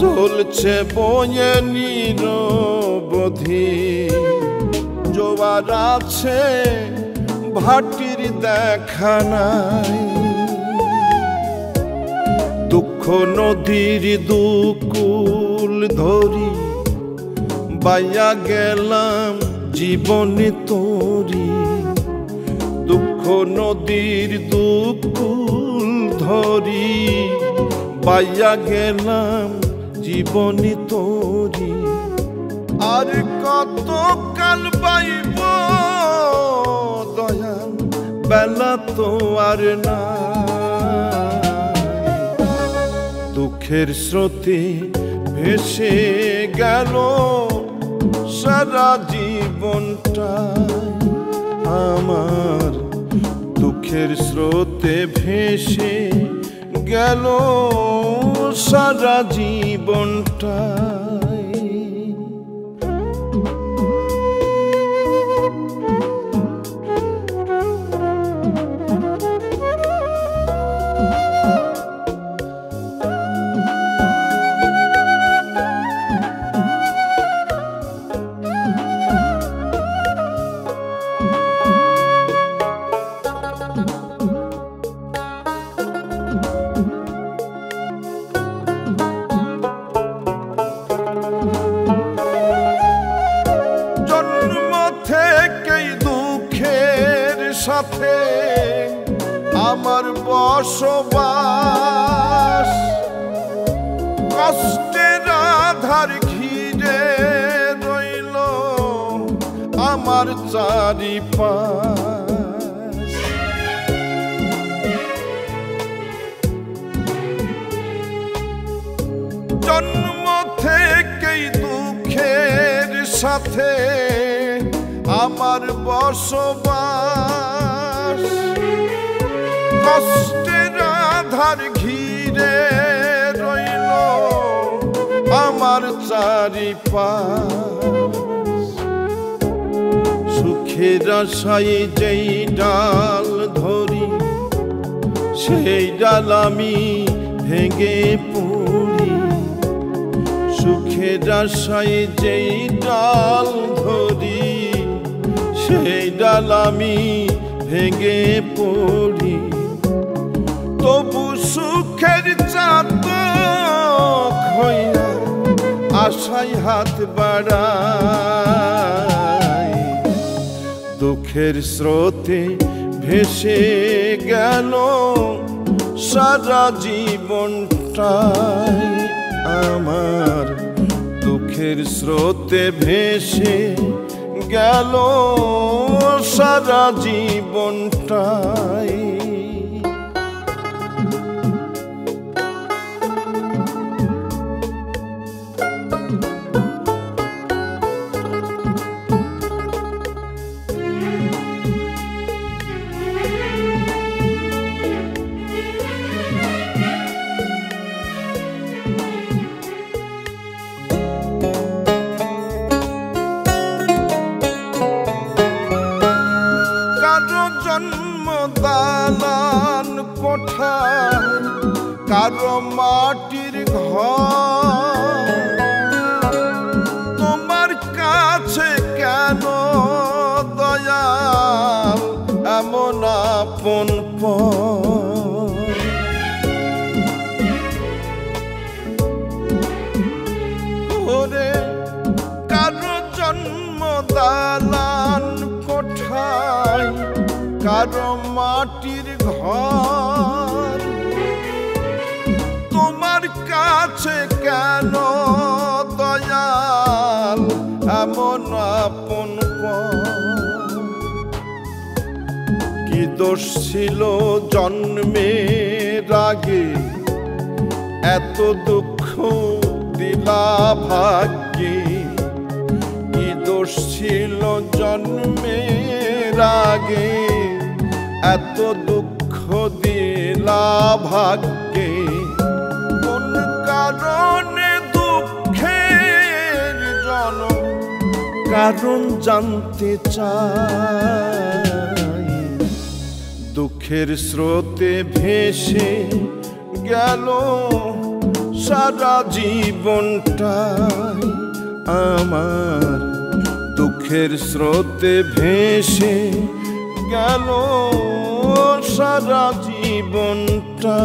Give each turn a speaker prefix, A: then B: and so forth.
A: চলছে বয়ে নিরবধি, জোয়ার আছে ভাটির দেখা নাই। দুঃখ নদীর দুকুল ধরি বাইয়া গেলাম জীবনে তোরি। দুঃখ নদীর দুকুল ধরি বাইয়া গেলাম জীবনে তোরি। আর কত কাল বাইব দয়াল, বেলা তো আর না। দুঃখের স্রোতে ভেসে গেল সারা জীবনটা আমার। দুঃখের স্রোতে ভেসে গেল সারা জীবনটা। সাথে আমার বসবাস, কষ্টের আধার ঘিরে রইল আমার চারিপাশ। জন্ম থেকেই দুঃখের সাথে আমার বসবাস, কষ্টের আধার ঘিরে রইল আমার চারিপাশ। সুখের আশায় যেই ডাল ধরি সেই ডাল আমি ভেঙে পড়ি। সুখের আশায় যেই ডাল ধরি সেই ডাল আমি ভেঙে পড়ি। তবু সুখের চাতক হইয়া আশায় হাত বাড়াই। দুঃখের স্রোতে ভেসে গেল সারা জীবনটাই আমার। দুঃখের স্রোতে ভেসে গেল সারা জীবনটাই। দালান কোঠায় কারো মাটির ঘর, তোমার কাছে কেন দয়াল এমন আপন ওরে। কারো জন্ম দালান কোঠায় কারো মাটির ঘর, তোমার কাছে কেন দয়াল এমন আপন? কি দোষ ছিল জন্মের আগে এত দুঃখ দিলা ভাগ্যে? কি দোষ ছিল জন্মের আগে এত দুঃখ দিলা ভাগ্যে? কোন কারণে দুঃখের জনম কারণ জানতে চাই। দুঃখের স্রোতে ভেসে গেল সারা জীবনটাই আমার দুঃখের স্রোতে ভেসে গেল সারা জীবনটা।